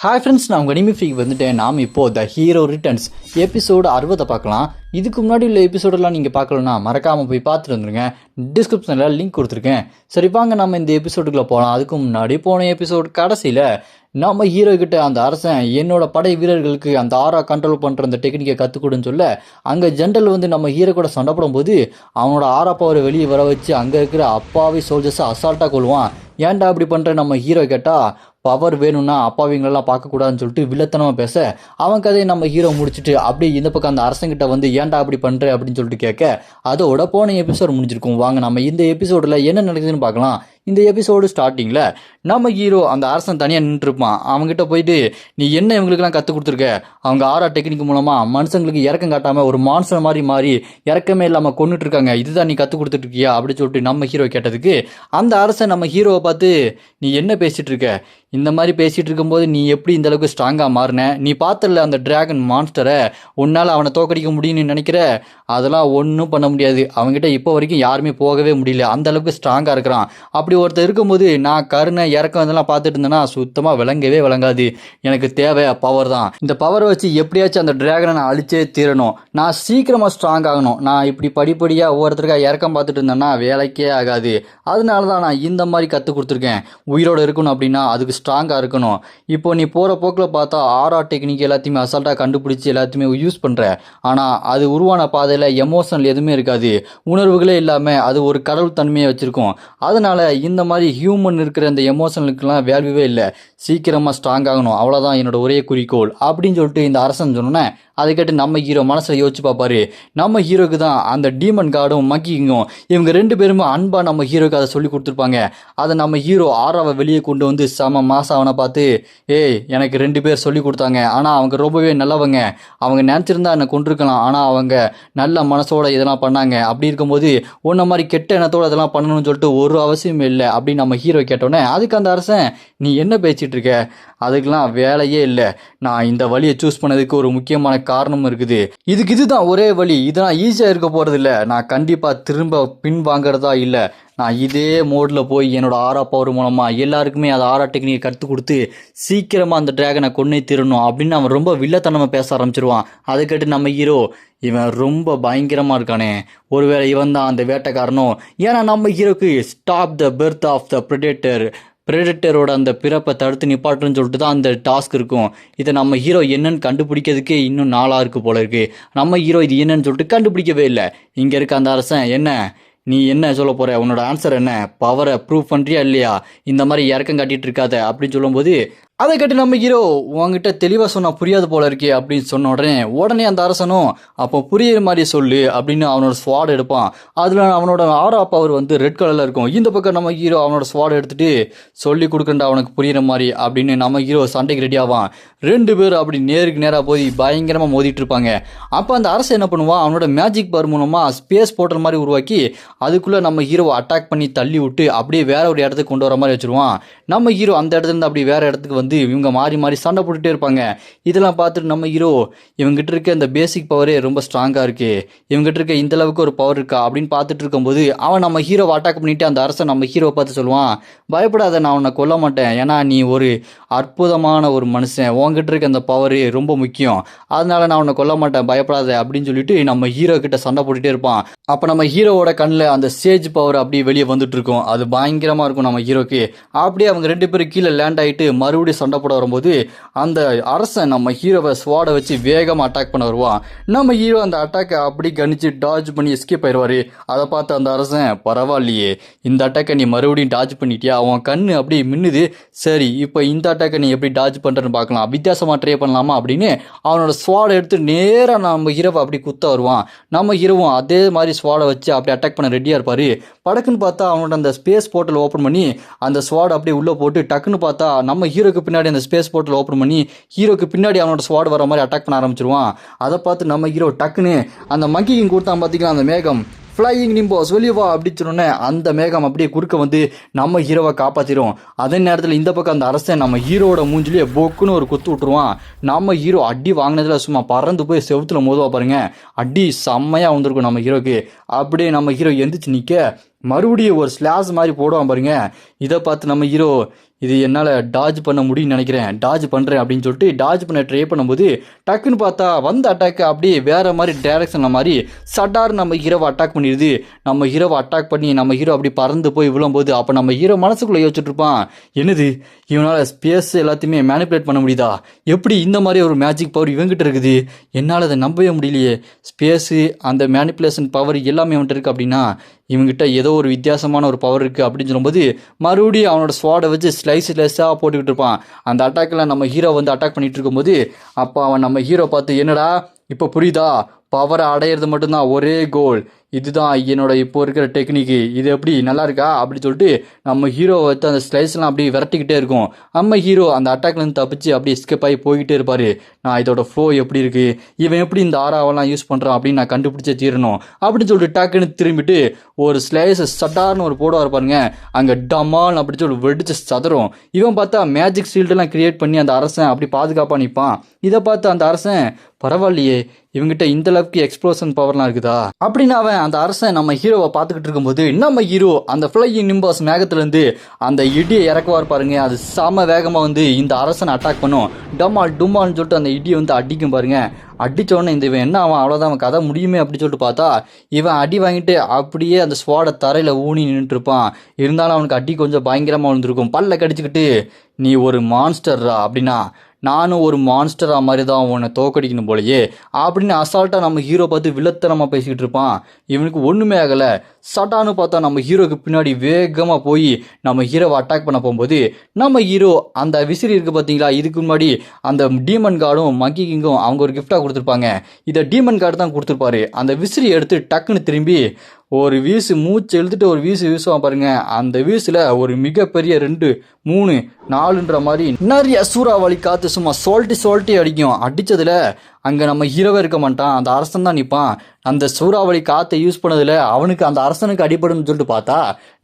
Hi friends, நான் உங்கள் அனிமிஃபிக் வந்துட்டேன். நாம் இப்போது த ஹீரோ ரிட்டர்ன்ஸ் எபிசோடு 60 பார்க்கலாம். இதுக்கு முன்னாடி உள்ள எபிசோடெல்லாம் நீங்கள் பார்க்கலன்னா மறக்காமல் போய் பார்த்துட்டு வந்துருங்க. டிஸ்கிரிப்ஷனில் லிங்க் கொடுத்துருக்கேன். சரி வாங்க நம்ம இந்த எபிசோடுக்குள்ளே போகலாம். அதுக்கு முன்னாடி போன எபிசோடு கடைசியில் நம்ம ஹீரோ கிட்ட அந்த அரசன் என்னோட படை வீரர்களுக்கு அந்த ஆரா கண்ட்ரோல் பண்ணுற அந்த டெக்னிக்கை கற்றுக்கொடுன்னு சொல்ல, அங்கே ஜென்ரல் வந்து நம்ம ஹீரோ கூட சண்டை போடும்போது அவனோட ஆரா பவரை வெளியே வர வச்சு அங்கே இருக்கிற அப்பாவி சோல்ஜர்ஸை அசால்ட்டாக கொள்வான். ஏன்டா அப்படி பண்ணுற நம்ம ஹீரோ கேட்டால், பவர் வேணும்னா அப்பாவிங்களெல்லாம் பார்க்கக்கூடாதுன்னு சொல்லிட்டு வில்லத்தனமாக பேச, அவன் கதையை நம்ம ஹீரோ முடிச்சுட்டு அப்படியே இந்த பக்கம் அந்த அரசங்கிட்ட வந்து ஏன்டா அப்படி பண்ணுற அப்படின்னு சொல்லிட்டு கேட்க, அதோட போன எபிசோடு முடிஞ்சிருக்கும். வாங்க நம்ம இந்த எபிசோடில் என்ன நடக்குதுன்னு பார்க்கலாம். இந்த எபிசோடு ஸ்டார்டிங்கில் நம்ம ஹீரோ அந்த அரசன் தனியாக நின்றுருப்பான். அவங்ககிட்ட போயிட்டு, நீ என்ன இவங்களுக்குலாம் கற்றுக் கொடுத்துருக்க? அவங்க ஆரா டெக்னிக் மூலமாக மனுஷங்களுக்கு இறக்கம் காட்டாமல் ஒரு மான்சர் மாதிரி மாறி இறக்கமே இல்லாமல் கொண்டுட்டு இருக்காங்க. இதுதான் நீ கற்றுக் கொடுத்துட்ருக்கியா அப்படின்னு சொல்லிட்டு நம்ம ஹீரோ கேட்டதுக்கு, அந்த அரசன் நம்ம ஹீரோவை பார்த்து, நீ என்ன பேசிகிட்டு இருக்க? இந்த மாதிரி பேசிகிட்டு இருக்கும்போது நீ எப்படி இந்த அளவுக்கு ஸ்ட்ராங்காக மாறின? நீ பார்த்தல அந்த டிராகன் மான்ஸ்டரை, உன்னால் அவனை தோக்கடிக்க முடியும்னு நினைக்கிற? அதெல்லாம் ஒன்றும் பண்ண முடியாது. அவங்ககிட்ட இப்போ வரைக்கும் யாருமே போகவே முடியல. அந்த அளவுக்கு ஸ்ட்ராங்காக இருக்கிறான். அப்படி ஒருத்தர் இருக்கும்போது நான் கருணை இறக்கம் இதெல்லாம் பார்த்துட்டு இருந்தேன்னா சுத்தமாக விளங்கவே விளங்காது. எனக்கு தேவை பவர் தான். இந்த பவரை வச்சு எப்படியாச்சும் அந்த டிராகனை நான் அழிச்சே தீரணும். நான் சீக்கிரமாக ஸ்ட்ராங் ஆகணும். நான் இப்படி படிப்படியாக ஒவ்வொருத்தருக்காக இறக்கம் பார்த்துட்டு இருந்தேன்னா வேலைக்கே ஆகாது. அதனால தான் நான் இந்த மாதிரி கற்றுக் கொடுத்துருக்கேன். உயிரோடு இருக்கணும் அப்படின்னா அதுக்கு ஸ்ட்ராங்காக இருக்கணும். இப்போ நீ போகிற போக்கில் பார்த்தா ஆரா டெக்னிக் எல்லாத்தையுமே அசால்ட்டாக கண்டுபிடிச்சி எல்லாத்தையுமே யூஸ் பண்ணுற. ஆனால் அது உருவான பாதையில் எமோஷனல் எதுவுமே இருக்காது. உணர்வுகளே இல்லாமல் அது ஒரு கடவுள் தன்மையை வச்சுருக்கோம். அதனால் இந்த மாதிரி ஹியூமன் இருக்கிற இந்த எமோஷனலுக்கெல்லாம் வேல்யூவே இல்லை. சீக்கிரமாக ஸ்ட்ராங் ஆகணும், அவ்வளோதான் என்னோட ஒரே குறிக்கோள் அப்படின்னு சொல்லிட்டு இந்த அரசன் சொன்னோன்னே, அதை கேட்டு நம்ம ஹீரோ மனசில் யோசிச்சு பார்ப்பாரு. நம்ம ஹீரோக்கு தான் அந்த டீமன் கார்டும் மக்கிங்கும் இவங்க ரெண்டு பேருமே அன்பாக நம்ம ஹீரோக்கு அதை சொல்லி கொடுத்துருப்பாங்க. அதை நம்ம ஹீரோ ஆராவை வெளியே கொண்டு வந்து செம மாசம் அவனை பார்த்து, ஏய் எனக்கு 2 பேர் சொல்லி கொடுத்தாங்க, ஆனால் அவங்க ரொம்பவே நல்லவங்க. அவங்க நினச்சிருந்தா என்னை கொண்டிருக்கலாம், ஆனால் அவங்க நல்ல மனசோட இதெல்லாம் பண்ணாங்க. அப்படி இருக்கும்போது உன்ன மாதிரி கெட்ட எண்ணத்தோடு இதெல்லாம் பண்ணணும்னு சொல்லிட்டு ஒரு அவசியம் இல்லை அப்படின்னு நம்ம ஹீரோ கேட்டோன்னே, அதுக்கு அந்த அரசன், நீ என்ன பேசிகிட்டு இருக்க? அதுக்கெல்லாம் வேலையே இல்லை. நான் இந்த வழியை சூஸ் பண்ணதுக்கு ஒரு முக்கியமான காரணமும் இருக்குது. இதுதான் ஒரே வழி. இதெல்லாம் ஈஸியாக இருக்க போகிறதில்ல. நான் கண்டிப்பாக திரும்ப பின் வாங்கிறதா இல்லை. நான் இதே மோடில் போய் என்னோடய ஆரா பவர் மூலமாக எல்லாருக்குமே அதை ஆரா டெக்னிக்கை கற்றுக் கொடுத்து சீக்கிரமாக அந்த டிராகனை கொன்னே தீரணும் அப்படின்னு அவன் ரொம்ப வில்லத்தனமாக பேச ஆரம்பிச்சிருவான். அதை கேட்டு நம்ம ஹீரோ, இவன் ரொம்ப பயங்கரமாக இருக்கானே, ஒருவேளை இவன் தான் அந்த வேட்டைக்காரனும். ஏன்னா நம்ம ஹீரோக்கு stop the birth of the ப்ரெடேட்டரோட அந்த பிறப்பை தடுத்து நிப்பாட்டுன்னு சொல்லிட்டு தான் அந்த டாஸ்க் இருக்கும். இதை நம்ம ஹீரோ என்னன்னு கண்டுபிடிக்கிறதுக்கே இன்னும் நாளாக இருக்குது போல இருக்குது. நம்ம ஹீரோ இது என்னன்னு சொல்லிட்டு கண்டுபிடிக்கவே இல்லை. இங்கே இருக்க அந்த அரசன், என்ன நீ என்ன சொல்ல போகிற? உன்னோட ஆன்சர் என்ன? பவரை ப்ரூவ் பண்ணுறியா இல்லையா? இந்த மாதிரி இறக்கம் காட்டிகிட்டு இருக்காத அப்படின்னு சொல்லும்போது, அதை கேட்டு நம்ம ஹீரோ, உங்ககிட்ட தெளிவாக சொன்னால் புரியாது போல இருக்கே அப்படின்னு சொன்ன உடனே அந்த அரசனும், அப்போ புரியுற மாதிரி சொல்லு அப்படின்னு அவனோட ஸ்வாட் எடுப்பான். அதில் அவனோட ஆரா பவர் வந்து ரெட் கலரில் இருக்கும். இந்த பக்கம் நம்ம ஹீரோ அவனோட ஸ்வாட் எடுத்துகிட்டு சொல்லி கொடுக்கண்டா அவனுக்கு புரியுற மாதிரி அப்படின்னு நம்ம ஹீரோ சண்டைக்கு ரெடி ஆவான். 2 பேர் அப்படி நேருக்கு நேராக போய் பயங்கரமாக மோதிட்டு இருப்பாங்க. அப்போ அந்த அரசன் என்ன பண்ணுவான், அவனோட மேஜிக் பவர் மூலமாக ஸ்பேஸ் போர்ட்டல் மாதிரி உருவாக்கி அதுக்குள்ளே நம்ம ஹீரோவை அட்டாக் பண்ணி தள்ளி விட்டு அப்படியே வேற ஒரு இடத்துக்கு கொண்டு வர மாதிரி வச்சுருவான். நம்ம ஹீரோ அந்த இடத்துலேருந்து அப்படி வேற இடத்துக்கு வந்து இவங்க மாறி மாறி சண்டை போட்டுகிட்டே இருப்பாங்க. இதெல்லாம் பார்த்துட்டு நம்ம ஹீரோ, இவங்ககிட்ட இருக்க இந்த பேசிக் பவரே ரொம்ப ஸ்ட்ராங்காக இருக்கு, இவங்ககிட்ட இருக்க இந்த அளவுக்கு ஒரு பவர் இருக்கா அப்படின்னு பார்த்துட்டு இருக்கும்போது அவன் நம்ம ஹீரோவை அட்டாக் பண்ணிட்டு அந்த அரசன் நம்ம ஹீரோவை பார்த்து சொல்லுவான், பயப்படாத, நான் உன்னை கொல்ல மாட்டேன். ஏன்னா நீ ஒரு அற்புதமான ஒரு மனுஷன், உங்ககிட்ட இருக்க அந்த பவர் ரொம்ப முக்கியம், அதனால நான் உன்னை கொல்ல மாட்டேன், பயப்படாத அப்படின்னு சொல்லிட்டு நம்ம ஹீரோ கிட்ட சண்டை போட்டுகிட்டே இருப்பான். அப்போ நம்ம ஹீரோவோட கண்ணில் அந்த சேஜ் பவர் அப்படியே வெளியே வந்துட்டு இருக்கும். அது பயங்கரமாக இருக்கும் நம்ம ஹீரோக்கு. அப்படியே அவங்க 2 பேரும் கீழே லேண்ட் ஆகிட்டு மறுபடியும் சண்டை போட வரும்போது அந்த அரசன் நம்ம ஹீரோவை ஸ்வாடை வச்சு வேகமாக அட்டாக் பண்ண வருவான். நம்ம ஹீரோ அந்த அட்டாக்கை அப்படி கணிச்சு டாஜ் பண்ணி எஸ்கேப் ஆயிடுவார். அதை பார்த்து அந்த அரசன், பரவாயில்லையே, இந்த அட்டாக்கை நீ மறுபடியும் டாஜ் பண்ணிட்டியா, அவன் கண்ணு அப்படி மின்னுது, சரி இப்போ இந்த அட்டாக்கை நீ எப்படி டாஜ் பண்ணுறன்னு பார்க்கலாம், வித்தியாசமாக ட்ரை பண்ணலாமா அப்படின்னு அவனோட ஸ்வாடை எடுத்து நேராக நம்ம ஹீரோவை அப்படி குத்த வருவான். நம்ம ஹீரோவும் அதே மாதிரி ஸ்வாடை வச்சு அப்படி அட்டாக் பண்ண ரெடியாக இருப்பார். படக்குன்னு பார்த்தா அவனோட அந்த ஸ்பேஸ் போர்ட்டல் ஓப்பன் பண்ணி அந்த ஸ்வாட் அப்படியே உள்ளே போட்டு டக்குன்னு பார்த்தா நம்ம ஹீரோக்கு பின்னாடி அந்த ஸ்பேஸ் போர்ட்டல் ஓப்பன் பண்ணி ஹீரோக்கு பின்னாடி அவனோட ஸ்வாட் வர மாதிரி அட்டாக் பண்ண ஆரம்பிச்சிருவான். அதை பார்த்து நம்ம ஹீரோ டக்குன்னு அந்த மங்கிங் கொடுத்தான் பார்த்தீங்கன்னா, அந்த மேகம் ஃப்ளையிங் நிம்போஸ் வெளியே வா அப்படின்னு சொன்னோன்னே அந்த மேகம் அப்படியே குறுக்க வந்து நம்ம ஹீரோவை காப்பாற்றிடும். அதே நேரத்தில் இந்த பக்கம் அந்த அரசன் நம்ம ஹீரோட மூஞ்சிலேயே பொக்குன்னு ஒரு குத்து விட்டுருவான். நம்ம ஹீரோ அடி வாங்கினதில் சும்மா பறந்து போய் செவுத்துல மோதுவா பாருங்க, அடி செம்மையாக வந்திருக்கும் நம்ம ஹீரோக்கு. அப்படியே நம்ம ஹீரோ எந்திரிச்சு நிற்க மறுபடியும் ஒரு ஸ்லாஷ் மாதிரி போடுவான் பாருங்க. இதை பார்த்து நம்ம ஹீரோ, இது என்னால் டாஜ் பண்ண முடியும்னு நினைக்கிறேன், டாஜ் பண்ணுறேன் அப்படின்னு சொல்லிட்டு டாஜ் பண்ண ட்ரை பண்ணும்போது டக்குன்னு பார்த்தா வந்த அட்டாக்கு அப்படியே வேறு மாதிரி டைரக்ஷனில் மாதிரி சட்டார் நம்ம ஹீரோவை அட்டாக் பண்ணிடுது. நம்ம ஹீரோவை அட்டாக் பண்ணி நம்ம ஹீரோ அப்படி பறந்து போய் விழும்போது அப்போ நம்ம ஹீரோ மனசுக்குள்ளே யோசிச்சுட்டு இருப்பான், என்னது இவனால் ஸ்பேஸ் எல்லாத்தையுமே மேனிப்புலேட் பண்ண முடியுதா, எப்படி இந்த மாதிரி ஒரு மேஜிக் பவர் இவங்கிட்ட இருக்குது, என்னால் அதை நம்பவே முடியலையே, ஸ்பேஸு அந்த மேனிப்புலேஷன் பவர் எல்லாமே அவன்கிட்ட இருக்குது அப்படின்னா இவங்ககிட்ட ஏதோ ஒரு வித்தியாசமான ஒரு பவர் இருக்குது அப்படின்னு சொல்லும்போது மறுபடியும் அவனோட ஸ்வாடை வச்சு ஸ்லைஸாக போட்டுக்கிட்டு இருப்பான். அந்த அட்டாக்கில் நம்ம ஹீரோ வந்து அட்டாக் பண்ணிகிட்டு இருக்கும்போது அப்போ அவன் நம்ம ஹீரோ பார்த்து, என்னடா இப்போ புரியுதா, பவரை அடையிறது மட்டும்தான் ஒரே கோல், இதுதான் என்னோட இப்போ இருக்கிற டெக்னிக்கு, இது எப்படி நல்லா இருக்கா அப்படி சொல்லிட்டு நம்ம ஹீரோ வச்சு அந்த ஸ்லைஸ்லாம் அப்படி விரட்டிக்கிட்டே இருக்கும். நம்ம ஹீரோ அந்த அட்டாக்லேருந்து தப்பிச்சு அப்படி எஸ்கேப் ஆகி போய்கிட்டே இருப்பார். நான் இதோட ஃப்ளோ எப்படி இருக்குது, இவன் எப்படி இந்த ஆராவெல்லாம் யூஸ் பண்ணுறான் அப்படின்னு நான் கண்டுபிடிச்சே தீரணும் அப்படின்னு சொல்லிட்டு டக்குன்னு திரும்பிட்டு ஒரு ஸ்லைஸை சட்டார்னு ஒரு போட இருப்பாருங்க. அங்கே டமால் அப்படி சொல்லி வெடிச்சு சதறும். இவன் பார்த்தா மேஜிக் ஷீல்டெல்லாம் கிரியேட் பண்ணி அந்த அரசன் அப்படி பாதுகாப்பாக நிற்பான். இதை பார்த்து அந்த அரசன், பரவாயில்லையே இவங்கிட்ட இந்த அளவுக்கு எக்ஸ்ப்ளோஷன் பவர்லாம் இருக்குதா அப்படின்னு அவன் அந்த அரசன் நம்ம ஹீரோவை பார்த்துக்கிட்டு இருக்கும்போது நம்ம ஹீரோ அந்த ஃப்ளையிங் நிம்பாஸ் மேகத்துலேருந்து அந்த இடியை இறக்குவார் பாருங்க. அது செம வேகமாக வந்து இந்த அரசனை அட்டாக் பண்ணும். டமால் டுமால்னு சொல்லிட்டு அந்த இடியை வந்து அடிக்கும் பாருங்க. அடித்தோடனே இந்த இவன் என்ன அவன் அவ்வளோதான் அவன் கதை முடியுமே அப்படின்னு சொல்லிட்டு பார்த்தா இவன் அடி வாங்கிட்டு அப்படியே அந்த ஸ்வாடை தரையில் ஊனி நின்றுட்டுருப்பான். இருந்தாலும் அவனுக்கு அடி கொஞ்சம் பயங்கரமாக விழுந்திருக்கும். பல்ல கடிச்சிக்கிட்டு, நீ ஒரு மான்ஸ்டர்ரா அப்படின்னா நானும் ஒரு மான்ஸ்டராக மாதிரி தான் உன்னை தோக்கடிக்கணும் போலையே அப்படின்னு அசால்ட்டாக நம்ம ஹீரோ பார்த்து வில்லத்தனமாக பேசிக்கிட்டு இருப்பான். இவனுக்கு ஒன்றுமே ஆகலை. சட்டான்னு பார்த்தா நம்ம ஹீரோக்கு பின்னாடி வேகமாக போய் நம்ம ஹீரோவை அட்டாக் பண்ண போகும்போது நம்ம ஹீரோ அந்த விசிறி இருக்குது பார்த்தீங்களா, இதுக்கு முன்னாடி அந்த டீமன் கார்டும் மங்கி கிங்கும் அவங்க ஒரு கிஃப்டாக கொடுத்துருப்பாங்க. இதை டீமன் கார்டு தான் கொடுத்துருப்பாரு. அந்த விசிறி எடுத்து டக்குன்னு திரும்பி ஒரு வீசு மூச்சு எழுத்துட்டு ஒரு வீசுவான் பாருங்க. அந்த வீசில் ஒரு மிகப்பெரிய 2 3 4ன்ற மாதிரி நிறைய சூறாவளி காற்று சும்மா சொல்ட்டி அடிக்கும். அடித்ததில் அங்கே நம்ம ஹீரோவே இருக்க மாட்டான், அந்த அரசன் தான் நிற்பான். அந்த சூறாவளி காற்றை யூஸ் பண்ணதில் அவனுக்கு அந்த அரசனுக்கு அடிபடுன்னு சொல்லிட்டு பார்த்தா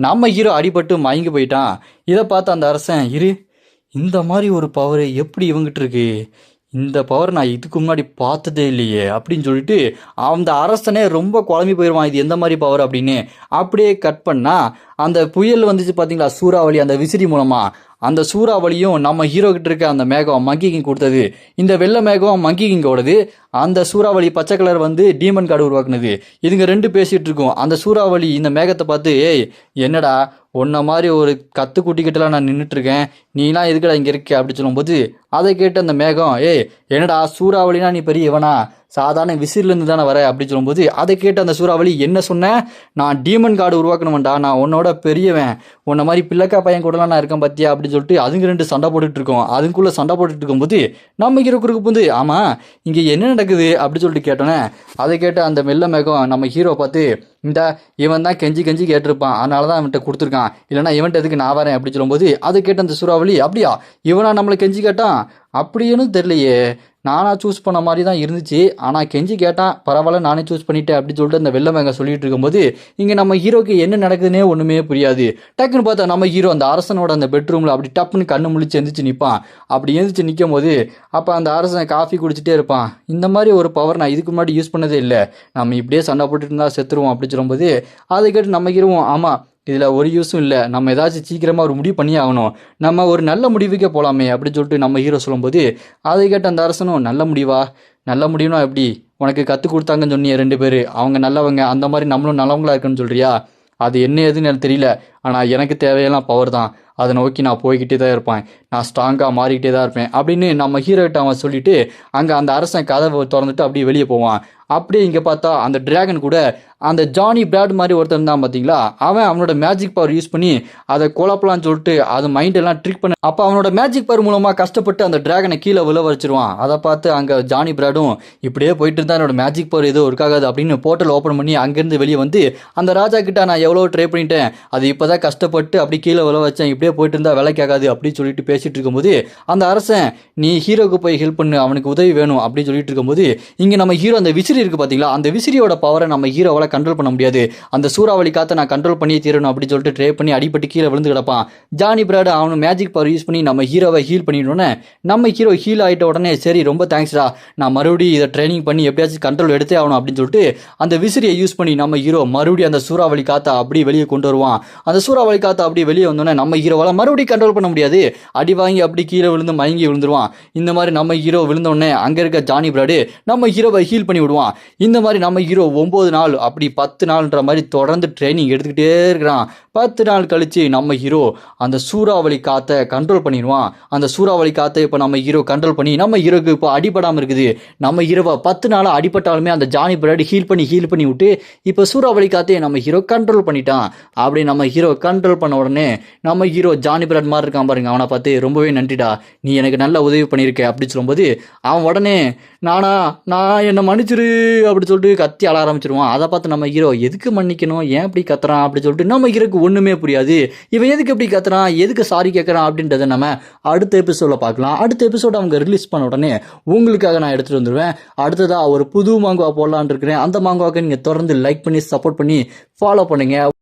நம்ம ஹீரோ அடிபட்டு மயங்கி போயிட்டான். இதை பார்த்து அந்த அரசன், இந்த மாதிரி ஒரு பவர் எப்படி இவங்கிட்ட இருக்கு, இந்த பவர் நான் இதுக்கு முன்னாடி பார்த்ததே இல்லையே அப்படின்னு சொல்லிட்டு அந்த அரசனே ரொம்ப குழம்பி போயிடுவான், இது எந்த மாதிரி பவர் அப்படின்னு. அப்படியே கட் பண்ணால் அந்த புயல் வந்துச்சு பார்த்தீங்களா சூறாவளி, அந்த விசிறி மூலமாக அந்த சூறாவளியும் நம்ம ஹீரோ கிட்ட இருக்க அந்த மேகம் மங்கி கிங் கொடுத்தது. இந்த வெள்ளை மேகம் மங்கி கிங்கோடது, அந்த சூறாவளி பச்சை கலர் வந்து டீமன் கார்டு உருவாக்குனது. இதுங்க 2 பேசிகிட்டு இருக்கும். அந்த சூறாவளி இந்த மேகத்தை பார்த்து, ஏய் என்னடா உன்ன மாதிரி ஒரு கத்துக்குட்டிக்கிட்டலாம் நான் நின்றுட்டுருக்கேன், நீலாம் எதுக்கடா இங்கே இருக்க அப்படி சொல்லும்போது அதை கேட்டு அந்த மேகம், ஏய் என்னடா சூறாவளினா நீ பெரிய இவனா, சாதாரண விசிறிலேருந்து தானே வர அப்படி சொல்லும்போது அதை கேட்டு அந்த சூறாவளி, என்ன சொன்னேன், நான் டீமன் கார்டு உருவாக்கணும்டா, நான் உன்னோட பெரியவன், உன்ன மாதிரி பிள்ளைக்கா பையன் கூடலாம் நான் இருக்கேன் பார்த்தியா அப்படின்னு சொல்லிட்டு அதுங்க 2 சண்டை போட்டுட்டு இருக்கோம். அதுக்குள்ளே சண்டை போட்டுட்டு இருக்கும்போது நம்ம ஹீரோ குறுக்கு வந்து, ஆமாம் இங்கே என்ன நடக்குது அப்படி சொல்லிட்டு கேட்டோன்னே அதை கேட்ட அந்த மெல்ல மேகம் நம்ம ஹீரோ பார்த்து, இவன் தான் கெஞ்சி கேட்டிருப்பான், அதனால தான் அவன்கிட்ட கொடுத்துருக்கான், இல்லைனா இவன்ட்டு எதுக்கு நான் வரேன் அப்படி சொல்லும்போது அதை கேட்ட அந்த சூறாவளி, அப்படியா இவனா நம்மளை கெஞ்சி கேட்டான், அப்படின்னு தெரியலையே, நானாக சூஸ் பண்ண மாதிரி தான் இருந்துச்சு, ஆனால் கெஞ்சி கேட்டான், பரவாயில்ல நானே சூஸ் பண்ணிட்டேன் அப்படின்னு சொல்லிட்டு அந்த வெள்ளை மேகம் சொல்லிட்டு இருக்கும்போது இங்கே நம்ம ஹீரோக்கு என்ன நடக்குதுன்னே ஒன்றுமே புரியாது. டக்குன்னு பார்த்தா நம்ம ஹீரோ அந்த அரசனோட அந்த பெட்ரூமில் அப்படி டப்புன்னு கண்ணு முழிச்சு எந்திரிச்சு நிற்பான். அப்படி எந்திரிச்சு நிற்கும் போது அப்போ அந்த அரசன் காஃபி குடிச்சிட்டே இருப்பான். இந்த மாதிரி ஒரு பவர் நான் இதுக்கு முன்னாடி யூஸ் பண்ணதே இல்லை, நம்ம இப்படியே சண்டை போட்டுட்டு இருந்தால் செத்துருவோம் அப்படின்னு சொல்லும்போது அதை கேட்டு நம்ம ஹீரோவும், ஆமாம் இதில் ஒரு யூஸும் இல்லை, நம்ம ஏதாச்சும் சீக்கிரமாக ஒரு முடிவு பண்ணி ஆகணும், நம்ம ஒரு நல்ல முடிவுக்கே போகலாமே அப்படின்னு சொல்லிட்டு நம்ம ஹீரோ சொல்லும்போது அதை கேட்ட அந்த அரசனும், நல்ல முடிவுனா எப்படி, உனக்கு கற்றுக் கொடுத்தாங்கன்னு சொன்னியே 2 பேர், அவங்க நல்லவங்க, அந்த மாதிரி நம்மளும் நல்லவங்களா இருக்குன்னு சொல்கிறியா, அது என்ன ஏதுன்னு எனக்கு தெரியல, ஆனால் எனக்கு தேவையெல்லாம் பவர் தான், அதை நோக்கி நான் போய்கிட்டே தான் இருப்பேன், நான் ஸ்ட்ராங்காக மாறிக்கிட்டே தான் இருப்பேன் அப்படின்னு நம்ம ஹீரோகிட்ட அவன் சொல்லிவிட்டு அங்கே அந்த அரசன் கதவை திறந்துட்டு அப்படியே வெளியே போவான். அப்படியே இங்கே பார்த்தா அந்த டிராகன் கூட அந்த ஜானி பிராட் மாதிரி ஒருத்தர் இருந்தான் பார்த்தீங்களா, அவனோட மேஜிக் பவர் யூஸ் பண்ணி அதை குழப்பலான்னு சொல்லிட்டு அது மைண்டெல்லாம் ட்ரிக் பண்ண, அப்போ அவனோட மேஜிக் பவர் மூலமாக கஷ்டப்பட்டு அந்த டிராகனை கீழே விழ வச்சிருவான். அதை பார்த்து அங்கே ஜானி பிராடும், இப்படியே போயிட்டு இருந்தால் என்னோட மேஜிக் பவர் ஏதோ இருக்காது அப்படின்னு போர்ட்டல் ஓப்பன் பண்ணி அங்கேருந்து வெளியே வந்து அந்த ராஜா கிட்ட நான் எவ்வளோ ட்ரை பண்ணிட்டேன், அது இப்போ தான் கஷ்டப்பட்டு அப்படி கீழே விழ வச்சேன், இப்படியே போயிட்டு இருந்தால் வேலைக்காகாது அப்படின்னு சொல்லிட்டு பேசிட்டு இருக்கும்போது அந்த அரசன், நீ ஹீரோக்கு போய் ஹெல்ப் பண்ணு, அவனுக்கு உதவி வேணும் அப்படின்னு சொல்லிட்டு இருக்கும்போது இங்கே நம்ம ஹீரோ அந்த விசிறி இருக்குது பார்த்தீங்களா, அந்த விசிறியோட பவரை நம்ம ஹீரோவால் கண்ட்ரோல் பண்ண முடியாது, அந்த சூறாவளி காற்றை நான் கண்ட்ரோல் பண்ணி தீரணும் அப்படின்னு சொல்லிட்டு ட்ரை பண்ணி அடிபட்டு கீழே விழுந்து கிடப்பான். ஜானி பிராட் அவனு மேஜிக் பவர் யூஸ் பண்ணி நம்ம ஹீரோவை ஹீல் பண்ணிடணுன்னு நம்ம ஹீரோ ஹீல் ஆகிட்ட உடனே சரி ரொம்ப தேங்க்ஸ்டா, நான் மறுபடியும் இதை ட்ரைனிங் பண்ணி எப்படியாச்சும் கண்ட்ரோல் எடுத்தே ஆகணும் அப்படின்னு சொல்லிட்டு அந்த விசிறியை யூஸ் பண்ணி நம்ம ஹீரோ மறுபடியும் அந்த சூறாவளி காற்றை அப்படியே வெளியே கொண்டு வருவான். அந்த சூறாவளி காற்றை அப்படியே வெளியே வந்தோடனே நம்ம ஹீரோவால் மறுபடியும் கண்ட்ரோல் பண்ண முடியாது, அடி வாங்கி அப்படி கீழே விழுந்து மயங்கி விழுந்துருவான். இந்த மாதிரி நம்ம ஹீரோ விழுந்தோடனே அங்கே இருக்க ஜானி பிராடு நம்ம ஹீரோவை ஹீல் பண்ணி விடுவான். இந்த மாதிரி நம்ம ஹீரோ 9 நாள் அப்படி 10 நாள்ன்ற மாதிரி தொடர்ந்து ட்ரைனிங் எடுத்துக்கிட்டே இருக்கிறான். 10 நாள் கழிச்சு நம்ம ஹீரோ அந்த சூறாவளி காற்றை கண்ட்ரோல் பண்ணிடுவான். அந்த சூறாவளி காற்றை இப்போ நம்ம ஹீரோ கண்ட்ரோல் பண்ணி நம்ம ஹீரோக்கு இப்போ அடிபடாமல் இருக்குது. நம்ம ஹீரோவை 10 நாள் அடிபட்டாலுமே அந்த ஜானி பிராடு ஹீல் பண்ணி விட்டு இப்போ சூறாவளி காற்றை நம்ம ஹீரோ கண்ட்ரோல் பண்ணிட்டான். அப்படி நம்ம ஹீரோ கண்ட்ரோல் பண்ண உடனே நம்ம ஹீரோ ஜானி பிராட் மாதிரி இருக்கான் பாருங்க, அவனை பார்த்து ரொம்பவே நன்றிடா, நீ எனக்கு நல்ல உதவி பண்ணியிருக்க அப்படின்னு சொல்லும்போது அவன் உடனே நான் என்னை மன்னிச்சிரு அப்படி சொல்லிட்டு கத்தி அழ ஆரம்பிச்சிருவான். அதை பார்த்து நம்ம ஹீரோ எதுக்கு மன்னிக்கணும், ஏன் இப்படி கத்துறான் அப்படி சொல்லிட்டு நம்ம ஹீரோக்கு ஒன்றுமே புரியாது. இவன் எதுக்கு எப்படி கத்துறான், எதுக்கு சாரி கேட்குறான் அப்படின்றத நம்ம அடுத்த எபிசோடில் பார்க்கலாம். அடுத்த எபிசோட் அவங்க ரிலீஸ் பண்ண உடனே உங்களுக்காக நான் எடுத்துகிட்டு வந்துடுவேன். அடுத்ததாக ஒரு புது மாங்குவா போடலான்னு இருக்கிறேன். அந்த மாங்குவாக்கு நீங்கள் தொடர்ந்து லைக் பண்ணி சப்போர்ட் பண்ணி ஃபாலோ பண்ணுங்கள்.